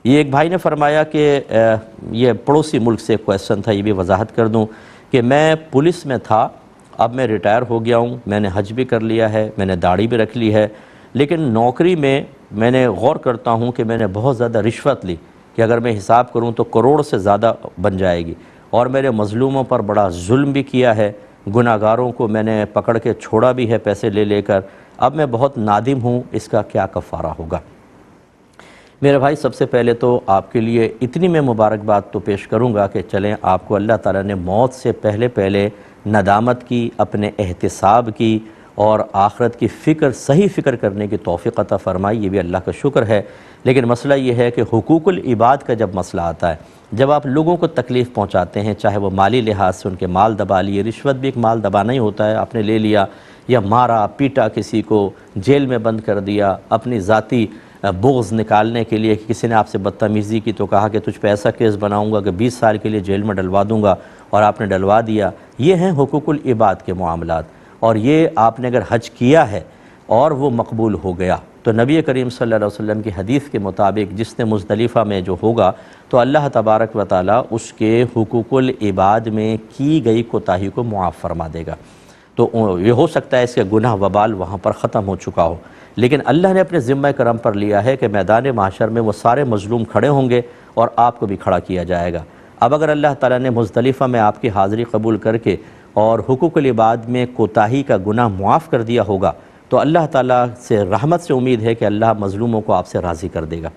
یہ ایک بھائی نے فرمایا کہ یہ پڑوسی ملک سے کویسچن تھا، یہ بھی وضاحت کر دوں کہ میں پولیس میں تھا، اب میں ریٹائر ہو گیا ہوں، میں نے حج بھی کر لیا ہے، میں نے داڑھی بھی رکھ لی ہے، لیکن نوکری میں نے غور کرتا ہوں کہ میں نے بہت زیادہ رشوت لی کہ اگر میں حساب کروں تو کروڑ سے زیادہ بن جائے گی، اور میرے مظلوموں پر بڑا ظلم بھی کیا ہے، گناہ گاروں کو میں نے پکڑ کے چھوڑا بھی ہے پیسے لے لے کر، اب میں بہت نادم ہوں، اس کا کیا کفارہ ہوگا؟ میرے بھائی، سب سے پہلے تو آپ کے لیے اتنی میں مبارکباد تو پیش کروں گا کہ چلیں آپ کو اللہ تعالیٰ نے موت سے پہلے ندامت کی، اپنے احتساب کی اور آخرت کی صحیح فکر کرنے کی توفیق عطا فرمائی، یہ بھی اللہ کا شکر ہے۔ لیکن مسئلہ یہ ہے کہ حقوق العباد کا جب مسئلہ آتا ہے، جب آپ لوگوں کو تکلیف پہنچاتے ہیں، چاہے وہ مالی لحاظ سے ان کے مال دبا لیے، رشوت بھی ایک مال دبانا ہی ہوتا ہے، آپ نے لے لیا، یا مارا پیٹا کسی کو، جیل میں بند کر دیا، اپنی ذاتی بغض نکالنے کے لیے کہ کسی نے آپ سے بدتمیزی کی تو کہا کہ تجھ پہ ایسا کیس بناؤں گا کہ 20 سال کے لیے جیل میں ڈلوا دوں گا، اور آپ نے ڈلوا دیا، یہ ہیں حقوق العباد کے معاملات۔ اور یہ آپ نے اگر حج کیا ہے اور وہ مقبول ہو گیا تو نبی کریم صلی اللہ علیہ وسلم کی حدیث کے مطابق جس نے مزدلفہ میں جو ہوگا تو اللہ تبارک و تعالیٰ اس کے حقوق العباد میں کی گئی کوتاہی کو معاف فرما دے گا۔ تو یہ ہو سکتا ہے اس کے گناہ وبال وہاں پر ختم ہو چکا ہو، لیکن اللہ نے اپنے ذمہ کرم پر لیا ہے کہ میدان محشر میں وہ سارے مظلوم کھڑے ہوں گے اور آپ کو بھی کھڑا کیا جائے گا۔ اب اگر اللہ تعالیٰ نے مزدلفہ میں آپ کی حاضری قبول کر کے اور حقوق العباد میں کوتاہی کا گناہ معاف کر دیا ہوگا تو اللہ تعالیٰ سے رحمت سے امید ہے کہ اللہ مظلوموں کو آپ سے راضی کر دے گا۔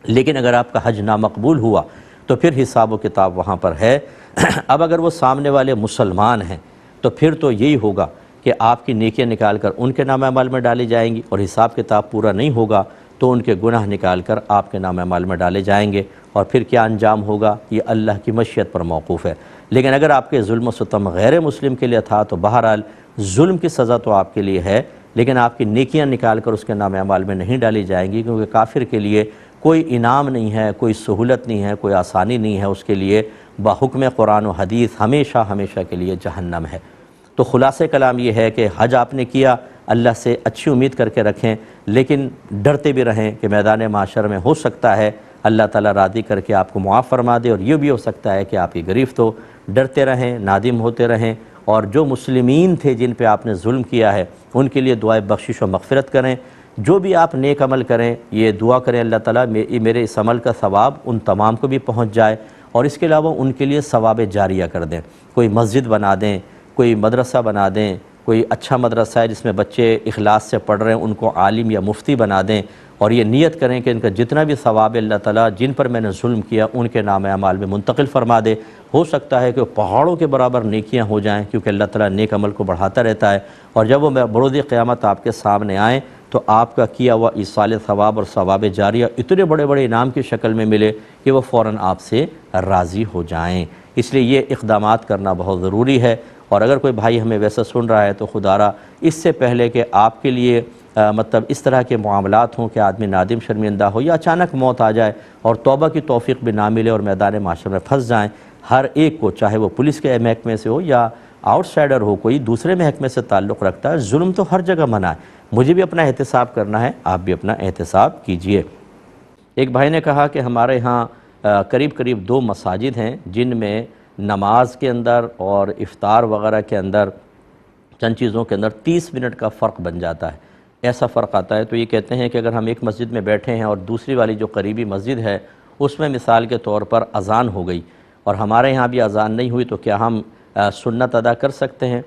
لیکن اگر آپ کا حج نامقبول ہوا تو پھر حساب و کتاب وہاں پر ہے۔ اب اگر وہ سامنے والے مسلمان ہیں تو پھر تو یہی ہوگا کہ آپ کی نیکیاں نکال کر ان کے نام اعمال میں ڈالی جائیں گی، اور حساب کتاب پورا نہیں ہوگا تو ان کے گناہ نکال کر آپ کے نام اعمال میں ڈالے جائیں گے، اور پھر کیا انجام ہوگا یہ اللہ کی مشیت پر موقوف ہے۔ لیکن اگر آپ کے ظلم و ستم غیر مسلم کے لیے تھا تو بہرحال ظلم کی سزا تو آپ کے لیے ہے، لیکن آپ کی نیکیاں نکال کر اس کے نام اعمال میں نہیں ڈالی جائیں گی، کیونکہ کافر کے لیے کوئی انعام نہیں ہے، کوئی سہولت نہیں ہے، کوئی آسانی نہیں ہے، اس کے لیے بحکم قرآن و حدیث ہمیشہ کے لیے جہنم ہے۔ تو خلاصہ کلام یہ ہے کہ حج آپ نے کیا، اللہ سے اچھی امید کر کے رکھیں، لیکن ڈرتے بھی رہیں کہ میدان معاشر میں ہو سکتا ہے اللہ تعالیٰ راضی کر کے آپ کو معاف فرما دے، اور یہ بھی ہو سکتا ہے کہ آپ کی گرفت ہو۔ ڈرتے رہیں، نادم ہوتے رہیں، اور جو مسلمین تھے جن پہ آپ نے ظلم کیا ہے ان کے لیے دعائے بخشش و مغفرت کریں۔ جو بھی آپ نیک عمل کریں یہ دعا کریں اللہ تعالیٰ میرے اس عمل کا ثواب ان تمام کو بھی پہنچ جائے، اور اس کے علاوہ ان کے لیے ثواب جاریہ کر دیں، کوئی مسجد بنا دیں، کوئی مدرسہ بنا دیں، کوئی اچھا مدرسہ ہے جس میں بچے اخلاص سے پڑھ رہے ہیں ان کو عالم یا مفتی بنا دیں، اور یہ نیت کریں کہ ان کا جتنا بھی ثواب اللہ تعالیٰ جن پر میں نے ظلم کیا ان کے نام اعمال میں منتقل فرما دے۔ ہو سکتا ہے کہ وہ پہاڑوں کے برابر نیکیاں ہو جائیں، کیونکہ اللہ تعالیٰ نیک عمل کو بڑھاتا رہتا ہے، اور جب وہ بروز قیامت آپ کے سامنے آئیں تو آپ کا کیا ہوا ایصال ثواب اور ثواب جاریہ اتنے بڑے بڑے انعام کی شکل میں ملے کہ وہ فوراً آپ سے راضی ہو جائیں۔ اس لیے یہ اقدامات کرنا بہت ضروری ہے۔ اور اگر کوئی بھائی ہمیں ویسا سن رہا ہے تو خدا را اس سے پہلے کہ آپ کے لیے مطلب اس طرح کے معاملات ہوں کہ آدمی نادم شرمندہ ہو یا اچانک موت آ جائے اور توبہ کی توفیق بھی نہ ملے اور میدان معاشر میں پھنس جائیں، ہر ایک کو، چاہے وہ پولیس کے محکمے سے ہو یا آؤٹ سائڈر ہو، کوئی دوسرے محکمے سے تعلق رکھتا ہے، ظلم تو ہر جگہ منع ہے۔ مجھے بھی اپنا احتساب کرنا ہے، آپ بھی اپنا احتساب کیجئے۔ ایک بھائی نے کہا کہ ہمارے ہاں قریب 2 مساجد ہیں جن میں نماز کے اندر اور افطار وغیرہ کے اندر چند چیزوں کے اندر 30 منٹ کا فرق بن جاتا ہے، ایسا فرق آتا ہے۔ تو یہ کہتے ہیں کہ اگر ہم ایک مسجد میں بیٹھے ہیں اور دوسری والی جو قریبی مسجد ہے اس میں مثال کے طور پر اذان ہو گئی اور ہمارے ہاں بھی اذان نہیں ہوئی تو کیا ہم سنت ادا کر سکتے ہیں؟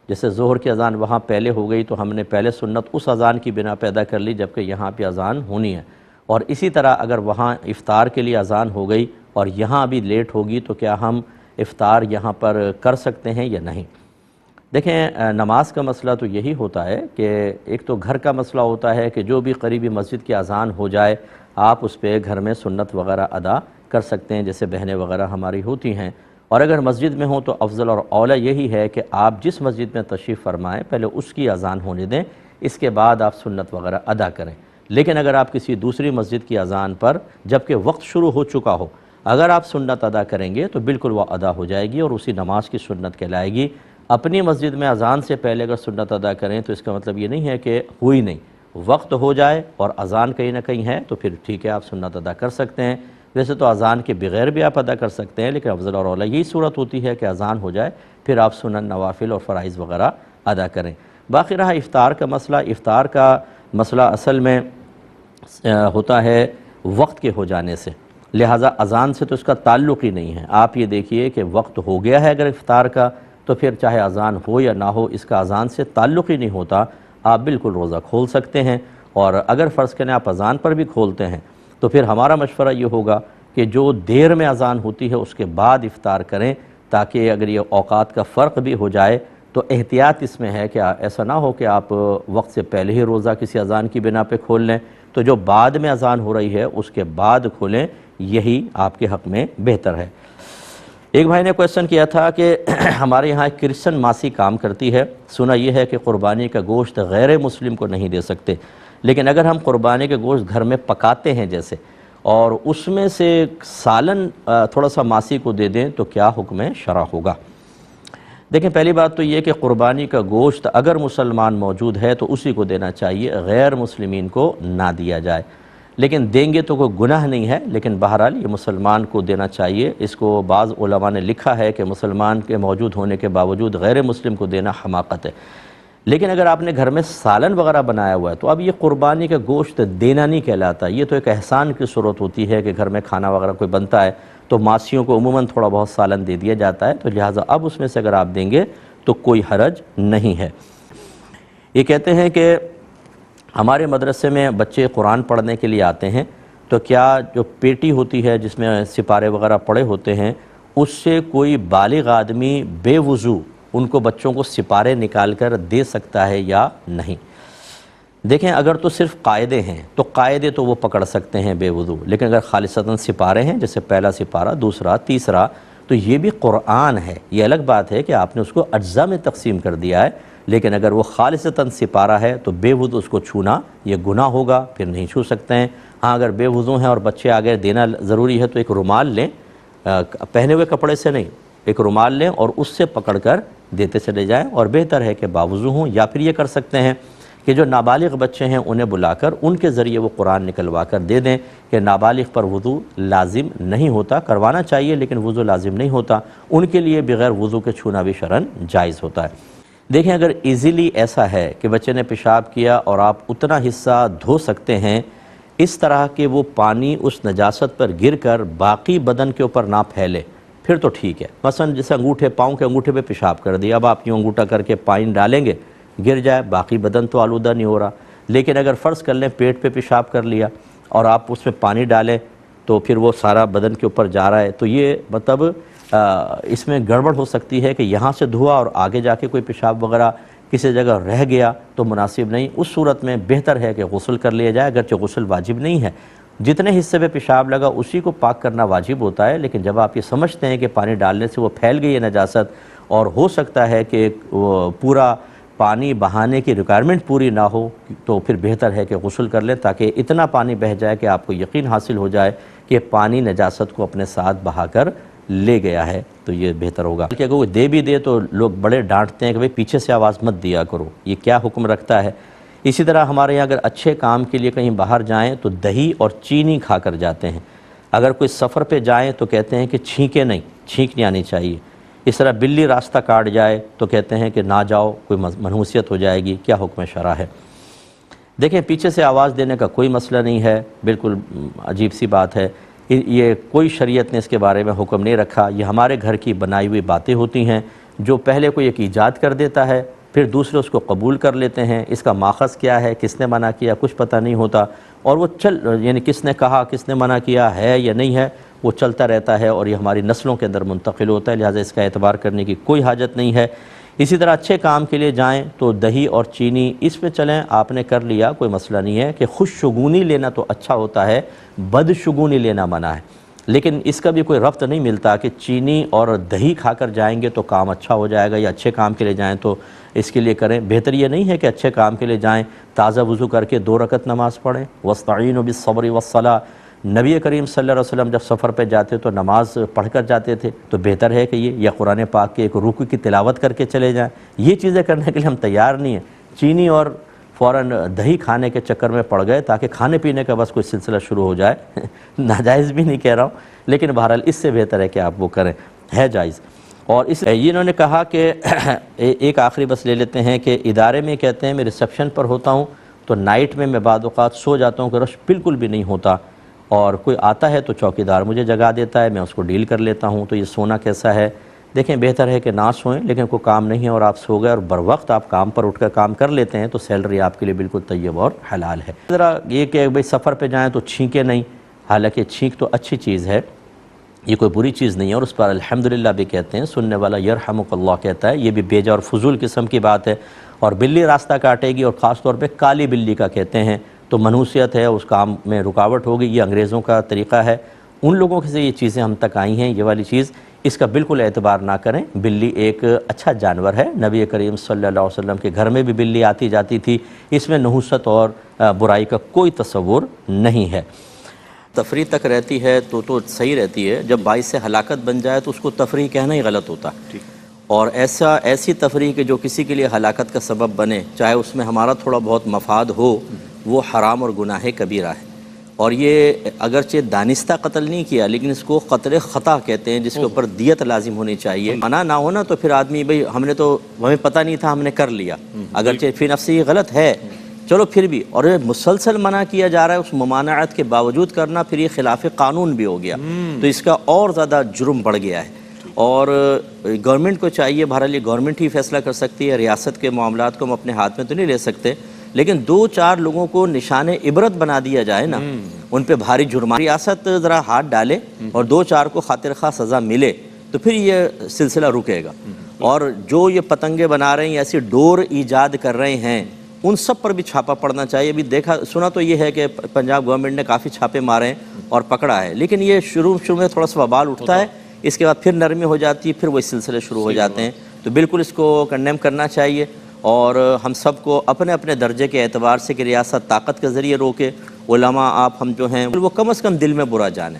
جیسے ظہر کی اذان وہاں پہلے ہو گئی تو ہم نے پہلے سنت اس اذان کی بنا پہ ادا کر لی جبکہ یہاں پہ اذان ہونی ہے، اور اسی طرح اگر وہاں افطار کے لیے اذان ہو گئی اور یہاں ابھی لیٹ ہوگی تو کیا ہم افطار یہاں پر کر سکتے ہیں یا نہیں؟ دیکھیں، نماز کا مسئلہ تو یہی ہوتا ہے کہ ایک تو گھر کا مسئلہ ہوتا ہے کہ جو بھی قریبی مسجد کی اذان ہو جائے آپ اس پہ گھر میں سنت وغیرہ ادا کر سکتے ہیں، جیسے بہنیں وغیرہ ہماری ہوتی ہیں، اور اگر مسجد میں ہوں تو افضل اور اولیٰ یہی ہے کہ آپ جس مسجد میں تشریف فرمائیں پہلے اس کی اذان ہونے دیں، اس کے بعد آپ سنت وغیرہ ادا کریں۔ لیکن اگر آپ کسی دوسری مسجد کی اذان پر جبکہ وقت شروع ہو چکا ہو اگر آپ سنت ادا کریں گے تو بالکل وہ ادا ہو جائے گی اور اسی نماز کی سنت کہلائے گی۔ اپنی مسجد میں اذان سے پہلے اگر سنت ادا کریں تو اس کا مطلب یہ نہیں ہے کہ ہوئی نہیں، وقت ہو جائے اور اذان کہیں نہ کہیں ہے تو پھر ٹھیک ہے، آپ سنت ادا کر سکتے ہیں۔ ویسے تو اذان کے بغیر بھی آپ ادا کر سکتے ہیں، لیکن افضل اور اولیٰ یہی صورت ہوتی ہے کہ اذان ہو جائے پھر آپ سنن، نوافل اور فرائض وغیرہ ادا کریں۔ باقی رہا افطار کا مسئلہ، افطار کا مسئلہ اصل میں ہوتا ہے وقت کے ہو جانے سے، لہٰذا اذان سے تو اس کا تعلق ہی نہیں ہے۔ آپ یہ دیکھیے کہ وقت ہو گیا ہے اگر افطار کا تو پھر چاہے اذان ہو یا نہ ہو، اس کا اذان سے تعلق ہی نہیں ہوتا، آپ بالکل روزہ کھول سکتے ہیں۔ اور اگر فرض کریں آپ اذان پر بھی کھولتے ہیں تو پھر ہمارا مشورہ یہ ہوگا کہ جو دیر میں اذان ہوتی ہے اس کے بعد افطار کریں، تاکہ اگر یہ اوقات کا فرق بھی ہو جائے تو احتیاط اس میں ہے کہ ایسا نہ ہو کہ آپ وقت سے پہلے ہی روزہ کسی اذان کی بنا پہ کھول لیں، تو جو بعد میں اذان ہو رہی ہے اس کے بعد کھولیں، یہی آپ کے حق میں بہتر ہے۔ ایک بھائی نے کویسچن کیا تھا کہ ہمارے یہاں ایک کرسچن ماسی کام کرتی ہے، سنا یہ ہے کہ قربانی کا گوشت غیر مسلم کو نہیں دے سکتے، لیکن اگر ہم قربانی کے گوشت گھر میں پکاتے ہیں جیسے، اور اس میں سے سالن تھوڑا سا ماسی کو دے دیں تو کیا حکم شرع ہوگا؟ دیکھیں، پہلی بات تو یہ کہ قربانی کا گوشت اگر مسلمان موجود ہے تو اسی کو دینا چاہیے، غیر مسلمین کو نہ دیا جائے، لیکن دیں گے تو کوئی گناہ نہیں ہے، لیکن بہرحال یہ مسلمان کو دینا چاہیے۔ اس کو بعض علماء نے لکھا ہے کہ مسلمان کے موجود ہونے کے باوجود غیر مسلم کو دینا حماقت ہے۔ لیکن اگر آپ نے گھر میں سالن وغیرہ بنایا ہوا ہے تو اب یہ قربانی کا گوشت دینا نہیں کہلاتا، یہ تو ایک احسان کی صورت ہوتی ہے کہ گھر میں کھانا وغیرہ کوئی بنتا ہے تو ماسیوں کو عموماً تھوڑا بہت سالن دے دیا جاتا ہے، تو لہٰذا اب اس میں سے اگر آپ دیں گے تو کوئی حرج نہیں ہے۔ یہ کہتے ہیں کہ ہمارے مدرسے میں بچے قرآن پڑھنے کے لیے آتے ہیں، تو کیا جو پیٹی ہوتی ہے جس میں سپارے وغیرہ پڑے ہوتے ہیں، اس سے کوئی بالغ آدمی بے وضو ان کو بچوں کو سپارے نکال کر دے سکتا ہے یا نہیں؟ دیکھیں، اگر تو صرف قاعدے ہیں تو قاعدے تو وہ پکڑ سکتے ہیں بے وضو، لیکن اگر خالصتاً سپارے ہیں جیسے پہلا سپارہ، دوسرا، تیسرا، تو یہ بھی قرآن ہے۔ یہ الگ بات ہے کہ آپ نے اس کو اجزاء میں تقسیم کر دیا ہے، لیکن اگر وہ خالصتاً سپارہ ہے تو بے وضو اس کو چھونا یہ گناہ ہوگا، پھر نہیں چھو سکتے ہیں۔ ہاں، اگر بے وضو ہیں اور بچے آگے دینا ضروری ہے تو ایک رومال لیں، پہنے ہوئے کپڑے سے نہیں، ایک رومال لیں اور اس سے پکڑ کر دیتے چلے جائیں، اور بہتر ہے کہ باوضو ہوں، یا پھر یہ کر سکتے ہیں کہ جو نابالغ بچے ہیں انہیں بلا کر ان کے ذریعے وہ قرآن نکلوا کر دے دیں، کہ نابالغ پر وضو لازم نہیں ہوتا، کروانا چاہیے لیکن وضو لازم نہیں ہوتا، ان کے لیے بغیر وضو کے چھونا بھی شرعاً جائز ہوتا ہے۔ دیکھیں، اگر ایزیلی ایسا ہے کہ بچے نے پیشاب کیا اور آپ اتنا حصہ دھو سکتے ہیں اس طرح کہ وہ پانی اس نجاست پر گر کر باقی بدن کے اوپر نہ پھیلے، پھر تو ٹھیک ہے۔ مثلا جیسے انگوٹھے، پاؤں کے انگوٹھے پہ پیشاب کر دیا، اب آپ یوں انگوٹھا کر کے پانی ڈالیں گے، گر جائے، باقی بدن تو آلودہ نہیں ہو رہا۔ لیکن اگر فرض کر لیں پیٹ پہ پیشاب کر لیا اور آپ اس میں پانی ڈالیں تو پھر وہ سارا بدن کے اوپر جا رہا ہے، تو یہ مطلب اس میں گڑبڑ ہو سکتی ہے کہ یہاں سے دھوا اور آگے جا کے کوئی پیشاب وغیرہ کسی جگہ رہ گیا تو مناسب نہیں۔ اس صورت میں بہتر ہے کہ غسل کر لیا جائے، اگرچہ غسل واجب نہیں ہے، جتنے حصے پہ پیشاب لگا اسی کو پاک کرنا واجب ہوتا ہے، لیکن جب آپ یہ سمجھتے ہیں کہ پانی ڈالنے سے وہ پھیل گئی ہے نجاست اور ہو سکتا ہے کہ پورا پانی بہانے کی ریکوائرمنٹ پوری نہ ہو، تو پھر بہتر ہے کہ غسل کر لیں تاکہ اتنا پانی بہہ جائے کہ آپ کو یقین حاصل ہو جائے کہ پانی نجاست کو اپنے ساتھ بہا کر لے گیا ہے، تو یہ بہتر ہوگا۔ کہ اگر کوئی دے بھی دے تو لوگ بڑے ڈانٹتے ہیں کہ بھئی پیچھے سے آواز مت دیا کرو، یہ کیا حکم رکھتا ہے؟ اسی طرح ہمارے یہاں اگر اچھے کام کے لیے کہیں باہر جائیں تو دہی اور چینی کھا کر جاتے ہیں، اگر کوئی سفر پہ جائیں تو کہتے ہیں کہ چھینکیں نہیں، چھینک نہیں آنی چاہیے۔ اس طرح بلی راستہ کاٹ جائے تو کہتے ہیں کہ نہ جاؤ، کوئی منحوسیت ہو جائے گی، کیا حکم شرع ہے؟ دیکھیں، پیچھے سے آواز دینے کا کوئی مسئلہ نہیں ہے، بالکل عجیب سی بات ہے، یہ کوئی شریعت نے اس کے بارے میں حکم نہیں رکھا، یہ ہمارے گھر کی بنائی ہوئی باتیں ہوتی ہیں، جو پہلے کوئی ایک ایجاد کر دیتا ہے پھر دوسرے اس کو قبول کر لیتے ہیں، اس کا ماخذ کیا ہے، کس نے منع کیا، کچھ پتہ نہیں ہوتا، اور وہ یعنی کس نے کہا، کس نے منع کیا ہے یا نہیں ہے، وہ چلتا رہتا ہے اور یہ ہماری نسلوں کے اندر منتقل ہوتا ہے، لہٰذا اس کا اعتبار کرنے کی کوئی حاجت نہیں ہے۔ اسی طرح اچھے کام کے لیے جائیں تو دہی اور چینی اس پہ چلیں، آپ نے کر لیا کوئی مسئلہ نہیں ہے، کہ خوش شگونی لینا تو اچھا ہوتا ہے، بد شگونی لینا منع ہے، لیکن اس کا بھی کوئی ربط نہیں ملتا کہ چینی اور دہی کھا کر جائیں گے تو کام اچھا ہو جائے گا، یا اچھے کام کے لیے جائیں تو اس کے لیے کریں۔ بہتر یہ نہیں ہے کہ اچھے کام کے لیے جائیں تازہ وضو کر کے 2 رکعت نماز پڑھیں، وَاسْتَعِينُوا بِالصَّبْرِ وَالصَّلَاةِ۔ نبی کریم صلی اللہ علیہ وسلم جب سفر پہ جاتے تو نماز پڑھ کر جاتے تھے، تو بہتر ہے کہ یہ یا قرآن پاک کے ایک رکوع کی تلاوت کر کے چلے جائیں۔ یہ چیزیں کرنے کے لیے ہم تیار نہیں ہیں۔ چینی اور فوراً دہی کھانے کے چکر میں پڑ گئے تاکہ کھانے پینے کا بس کوئی سلسلہ شروع ہو جائے ناجائز بھی نہیں کہہ رہا ہوں، لیکن بہرحال اس سے بہتر ہے کہ آپ وہ کریں، ہے جائز۔ اور یہ انہوں نے کہا کہ ایک آخری بس لے لیتے ہیں کہ ادارے میں کہتے ہیں میں ریسیپشن پر ہوتا ہوں تو نائٹ میں بعض اوقات سو جاتا ہوں کہ رش بالکل بھی نہیں ہوتا، اور کوئی آتا ہے تو چوکیدار مجھے جگا دیتا ہے، میں اس کو ڈیل کر لیتا ہوں، تو یہ سونا کیسا ہے؟ دیکھیں بہتر ہے کہ نہ سوئیں، لیکن کوئی کام نہیں ہے اور آپ سو گئے اور بر وقت آپ کام پر اٹھ کر کام کر لیتے ہیں تو سیلری آپ کے لیے بالکل طیب اور حلال ہے۔ ذرا یہ کہ بھئی سفر پہ جائیں تو چھینکیں نہیں، حالانکہ چھینک تو اچھی چیز ہے، یہ کوئی بری چیز نہیں ہے، اور اس پر الحمدللہ بھی کہتے ہیں، سننے والا یرحمک اللہ کہتا ہے، یہ بھی بیجا اور فضول قسم کی بات ہے۔ اور بلی راستہ کاٹے گی، اور خاص طور پہ کالی بلی کا کہتے ہیں، تو منحوسیت ہے، اس کام میں رکاوٹ ہوگی، یہ انگریزوں کا طریقہ ہے، ان لوگوں سے یہ چیزیں ہم تک آئی ہیں، یہ والی چیز اس کا بالکل اعتبار نہ کریں۔ بلی ایک اچھا جانور ہے، نبی کریم صلی اللہ علیہ وسلم کے گھر میں بھی بلی آتی جاتی تھی، اس میں نحوست اور برائی کا کوئی تصور نہیں ہے۔ تفریح تک رہتی ہے تو صحیح رہتی ہے، جب باعث ہلاکت بن جائے تو اس کو تفریح کہنا ہی غلط ہوتا ہے، اور ایسی تفریح کہ جو کسی کے لیے ہلاکت کا سبب بنے، چاہے اس میں ہمارا تھوڑا بہت مفاد ہو، وہ حرام اور گناہ کبیرہ ہے۔ اور یہ اگرچہ دانستہ قتل نہیں کیا، لیکن اس کو قتل خطا کہتے ہیں، جس کے اوپر دیت لازم ہونی چاہیے۔ منع نہ ہونا تو پھر آدمی بھئی ہمیں پتہ نہیں تھا، ہم نے کر لیا، اگرچہ فی نفسی غلط ہے، چلو پھر بھی، اور مسلسل منع کیا جا رہا ہے، اس ممانعت کے باوجود کرنا، پھر یہ خلاف قانون بھی ہو گیا، تو اس کا اور زیادہ جرم بڑھ گیا ہے۔ اور گورنمنٹ کو چاہیے، بہرحال یہ گورنمنٹ ہی فیصلہ کر سکتی ہے، ریاست کے معاملات کو ہم اپنے ہاتھ میں تو نہیں لے سکتے، لیکن 2-4 لوگوں کو نشان عبرت بنا دیا جائے نا، ان پہ بھاری جرمانہ، ریاست ذرا ہاتھ ڈالے اور 2-4 کو خاطر خواہ سزا ملے تو پھر یہ سلسلہ رکے گا۔ اور جو یہ پتنگیں بنا رہے ہیں، ایسی ڈور ایجاد کر رہے ہیں، ان سب پر بھی چھاپا پڑنا چاہیے۔ ابھی سنا تو یہ ہے کہ پنجاب گورنمنٹ نے کافی چھاپے مارے ہیں اور پکڑا ہے، لیکن یہ شروع میں تھوڑا سا وبال اٹھتا ہے، اس کے بعد پھر نرمی ہو جاتی ہے، پھر وہی سلسلے شروع ہو جاتے ہیں، تو بالکل اس کو کنڈیم کرنا چاہیے، اور ہم سب کو اپنے اپنے درجے کے اعتبار سے کہ ریاست طاقت کے ذریعے روکے، علماء آپ ہم جو ہیں وہ کم از کم دل میں برا جانیں،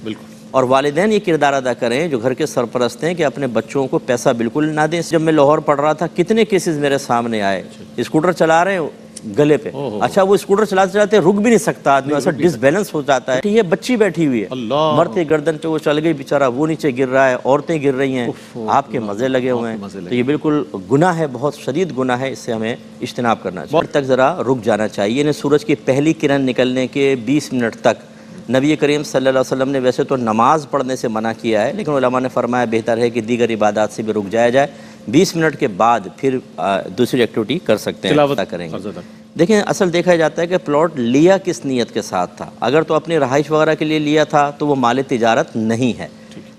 اور والدین یہ کردار ادا کریں جو گھر کے سرپرست ہیں کہ اپنے بچوں کو پیسہ بالکل نہ دیں۔ جب میں لاہور پڑھ رہا تھا کتنے کیسز میرے سامنے آئے، اسکوٹر چلا رہے ہیں گلے پہ، اچھا وہ اسکوٹر چلاتے چلاتے رک بھی نہیں سکتا آدمی، ایسا ڈس بیلنس ہو جاتا ہے، یہ بچی بیٹھی ہوئی ہے، مرتے گردن پہ وہ چل گئی بیچارہ، وہ نیچے گر رہا ہے، عورتیں گر رہی ہیں، آپ کے مزے لگے ہوئے ہیں، تو یہ بالکل گناہ ہے، بہت شدید گناہ ہے، اس سے ہمیں اجتناب کرنا چاہیے۔ وقت تک ذرا رک جانا چاہیے، انہیں سورج کی پہلی کرن نکلنے کے 20 منٹ تک نبی کریم صلی اللہ علیہ وسلم نے ویسے تو نماز پڑھنے سے منع کیا ہے، لیکن علماء نے فرمایا بہتر ہے کہ دیگر عبادات سے بھی رک جایا جائے، 20 منٹ کے بعد پھر دوسری ایکٹیویٹی کر سکتے ہیں، کریں گے۔ دیکھیں اصل دیکھا جاتا ہے کہ پلاٹ لیا کس نیت کے ساتھ تھا، اگر تو اپنی رہائش وغیرہ کے لیے لیا تھا تو وہ مال تجارت نہیں ہے،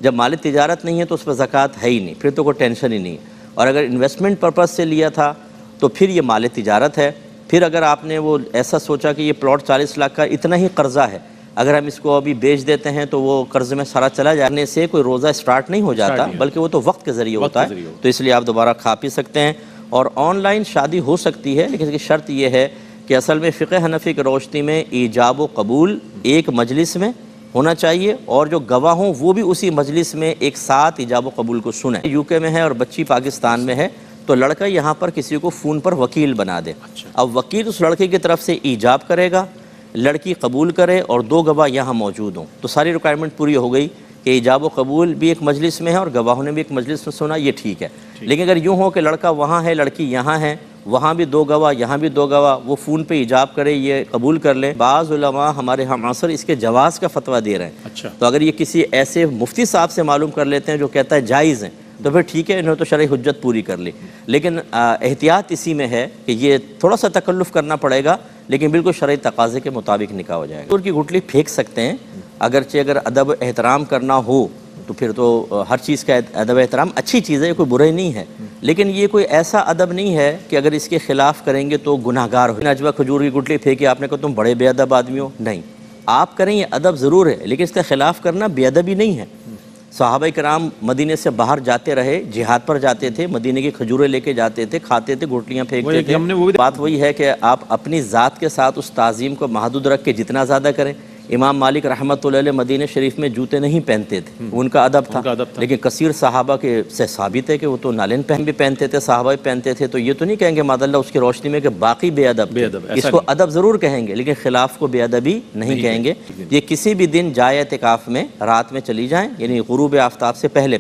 جب مال تجارت نہیں ہے تو اس پر زکوٰۃ ہے ہی نہیں، پھر تو کوئی ٹینشن ہی نہیں، اور اگر انویسٹمنٹ پرپز سے لیا تھا تو پھر یہ مال تجارت ہے۔ پھر اگر آپ نے وہ ایسا سوچا کہ یہ پلاٹ 40 لاکھ کا اتنا ہی قرضہ ہے، اگر ہم اس کو ابھی بیچ دیتے ہیں تو وہ قرض میں سارا چلا جانے سے کوئی روزہ سٹارٹ نہیں ہو جاتا، بلکہ وہ تو وقت کے ذریعے ہوتا ہے، تو اس لیے آپ دوبارہ کھا پی سکتے ہیں۔ اور آن لائن شادی ہو سکتی ہے، لیکن اس کی شرط یہ ہے کہ اصل میں فقہ حنفی کی روشنی میں ایجاب و قبول ایک مجلس میں ہونا چاہیے، اور جو گواہ ہوں وہ بھی اسی مجلس میں ایک ساتھ ایجاب و قبول کو سنیں۔ UK میں ہے اور بچی پاکستان میں ہے، تو لڑکا یہاں پر کسی کو فون پر وکیل بنا دے، اب وکیل اس لڑکے کی طرف سے ایجاب کرے گا، لڑکی قبول کرے اور 2 گواہ یہاں موجود ہوں، تو ساری ریکوائرمنٹ پوری ہو گئی کہ ایجاب و قبول بھی ایک مجلس میں ہے اور گواہوں نے بھی ایک مجلس میں سنا، یہ ٹھیک ہے۔ لیکن اگر یوں ہو کہ لڑکا وہاں ہے، لڑکی یہاں ہے، وہاں بھی 2 گواہ، یہاں بھی 2 گواہ، وہ فون پہ ایجاب کرے، یہ قبول کر لیں، بعض علماء ہمارے ہم عصر اس کے جواز کا فتویٰ دے رہے ہیں، تو اگر یہ کسی ایسے مفتی صاحب سے معلوم کر لیتے ہیں جو کہتا ہے جائز ہیں، تو پھر ٹھیک ہے، انہوں نے تو شرعی حجت پوری کر لی، لیکن احتیاط اسی میں ہے کہ یہ تھوڑا سا تکلف کرنا پڑے گا، لیکن بالکل شرعی تقاضے کے مطابق نکاح ہو جائے گا۔ ان کی گھٹلی پھینک سکتے ہیں، اگرچہ اگر ادب احترام کرنا ہو تو پھر تو ہر چیز کا ادب احترام اچھی چیز ہے، کوئی برائی نہیں ہے، لیکن یہ کوئی ایسا ادب نہیں ہے کہ اگر اس کے خلاف کریں گے تو گناہ گار ہو۔ نجوہ کھجور کی گٹلی پھینکی، آپ نے کہا تم بڑے بے ادب آدمی ہو، نہیں، آپ کریں یہ ادب ضرور ہے، لیکن اس کے خلاف کرنا بے ادبی نہیں ہے۔ صحابہ کرام مدینے سے باہر جاتے رہے، جہاد پر جاتے تھے، مدینے کی کھجوریں لے کے جاتے تھے، کھاتے تھے، گھوٹلیاں پھینکتے تھے۔ بات وہی ہے کہ آپ اپنی ذات کے ساتھ اس تعظیم کو محدود رکھ کے جتنا زیادہ کریں، امام مالک رحمۃ اللہ علیہ مدینہ شریف میں جوتے نہیں پہنتے تھے، ان کا ادب تھا، لیکن کثیر صحابہ کے سے ثابت ہے کہ وہ تو نالین بھی پہنتے تھے، صحابہ بھی پہنتے تھے، تو یہ تو نہیں کہیں گے مادہ اللہ اس کی روشنی میں کہ باقی بے ادب تھے، اس کو ادب ضرور کہیں گے لیکن خلاف کو بے ادبی نہیں کہیں گے۔ یہ کسی بھی دن جائے اعتکاف میں رات میں چلی جائیں، یعنی غروب آفتاب سے پہلے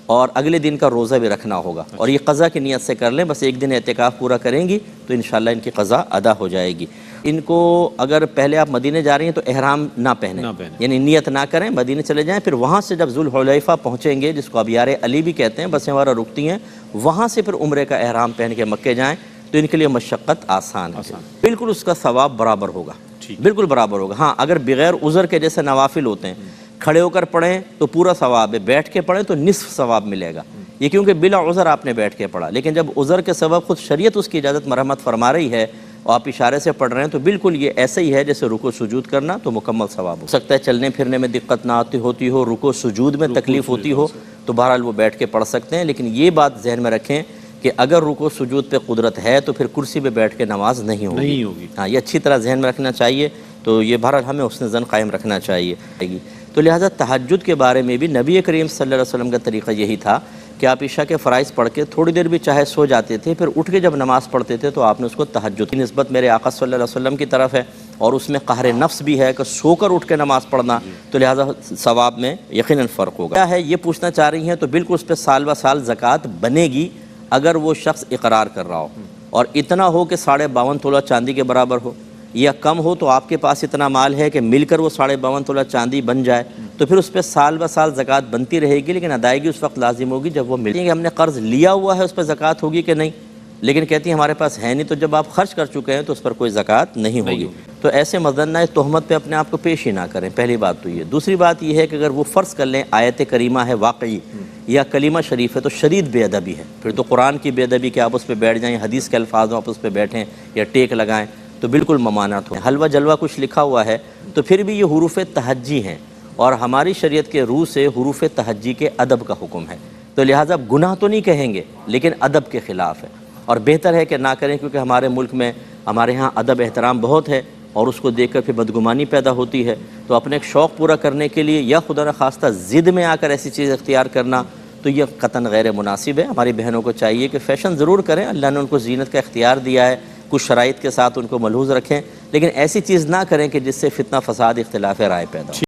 اور اگلے دن کا روزہ بھی رکھنا ہوگا، اور یہ قضا کی نیت سے کر لیں، بس ایک دن اعتکاف پورا کریں گی تو انشاءاللہ ان کی قضا ادا ہو جائے گی۔ ان کو اگر پہلے آپ مدینے جا رہی ہیں تو احرام نہ پہنیں، یعنی نیت نہ کریں، مدینے چلے جائیں، پھر وہاں سے جب ذوالحلیفہ پہنچیں گے جس کو ابیار علی بھی کہتے ہیں، بسیں ہمارا رکتی ہیں، وہاں سے پھر عمرے کا احرام پہن کے مکے جائیں تو ان کے لیے مشقت آسان ہے، بالکل اس کا ثواب برابر ہوگا، بالکل برابر ہوگا۔ ہاں اگر بغیر عذر کے جیسے نوافل ہوتے ہیں، کھڑے ہو کر پڑھیں تو پورا ثواب ہے، بیٹھ کے پڑھیں تو نصف ثواب ملے گا، یہ کیونکہ بلا عذر آپ نے بیٹھ کے پڑھا، لیکن جب عذر کے سبب خود شریعت اس کی اجازت مرحمت فرما رہی ہے اور آپ اشارے سے پڑھ رہے ہیں تو بالکل یہ ایسا ہی ہے جیسے رکوع سجود کرنا، تو مکمل ثواب ہو سکتا ہے۔ چلنے پھرنے میں دقت نہ ہوتی ہو، رکوع سجود میں تکلیف ہوتی ہو تو بہرحال وہ بیٹھ کے پڑھ سکتے ہیں، لیکن یہ بات ذہن میں رکھیں کہ اگر رکوع سجود پہ قدرت ہے تو پھر کرسی پہ بیٹھ کے نماز نہیں ہوگی، ہاں یہ اچھی طرح ذہن میں رکھنا چاہیے، تو یہ بہرحال ہمیں حسن ظن قائم رکھنا چاہیے۔ تو لہٰذا تہجد کے بارے میں بھی نبی کریم صلی اللہ علیہ وسلم کا طریقہ یہی تھا کہ آپ عشاء کے فرائض پڑھ کے تھوڑی دیر بھی چاہے سو جاتے تھے، پھر اٹھ کے جب نماز پڑھتے تھے تو آپ نے اس کو تہجد کی نسبت میرے آقا صلی اللہ علیہ وسلم کی طرف ہے، اور اس میں قہر نفس بھی ہے کہ سو کر اٹھ کے نماز پڑھنا، تو لہٰذا ثواب میں یقیناً فرق ہوگا۔ کیا ہے یہ پوچھنا چاہ رہی ہیں، تو بالکل اس پہ سال بہ سال زکوٰۃ بنے گی اگر وہ شخص اقرار کر رہا ہو، اور اتنا ہو کہ 52.5 تولہ چاندی کے برابر ہو، یا کم ہو تو آپ کے پاس اتنا مال ہے کہ مل کر وہ 52.5 تولہ چاندی بن جائے، تو پھر اس پہ سال بہ سال زکوٰۃ بنتی رہے گی، لیکن ادائیگی اس وقت لازم ہوگی جب وہ ملے گی۔ ہم نے قرض لیا ہوا ہے اس پہ زکوٰۃ ہوگی کہ نہیں، لیکن کہتی ہیں ہمارے پاس ہے نہیں، تو جب آپ خرچ کر چکے ہیں تو اس پر کوئی زکوٰۃ نہیں ہوگی۔ تو ایسے مظنہ تہمت پہ اپنے آپ کو پیش ہی نہ کریں، پہلی بات تو یہ۔ دوسری بات یہ ہے کہ اگر وہ فرض کر لیں آیت کریمہ ہے واقعی یا کلمہ شریف ہے تو شدید بے ادبی ہے، پھر تو قرآن کی بے ادبی کہ آپ اس پہ بیٹھ جائیں، حدیث کے الفاظ ہوں آپ اس پہ بیٹھیں یا ٹیک لگائیں تو بالکل ممانعت ہو۔ حلوہ جلوہ کچھ لکھا ہوا ہے تو پھر بھی یہ حروف تہجی ہیں، اور ہماری شریعت کے روح سے حروف تہجی کے ادب کا حکم ہے، تو لہٰذا گناہ تو نہیں کہیں گے لیکن ادب کے خلاف ہے، اور بہتر ہے کہ نہ کریں، کیونکہ ہمارے ملک میں ہمارے ہاں ادب احترام بہت ہے، اور اس کو دیکھ کر پھر بدگمانی پیدا ہوتی ہے، تو اپنے ایک شوق پورا کرنے کے لیے یا خدا نخواستہ ضد میں آ کر ایسی چیز اختیار کرنا تو یہ قطعاً غیر مناسب ہے۔ ہماری بہنوں کو چاہیے کہ فیشن ضرور کریں، اللہ نے ان کو زینت کا اختیار دیا ہے، کچھ شرائط کے ساتھ ان کو ملحوظ رکھیں، لیکن ایسی چیز نہ کریں کہ جس سے فتنہ فساد اختلاف رائے پیدا ہو۔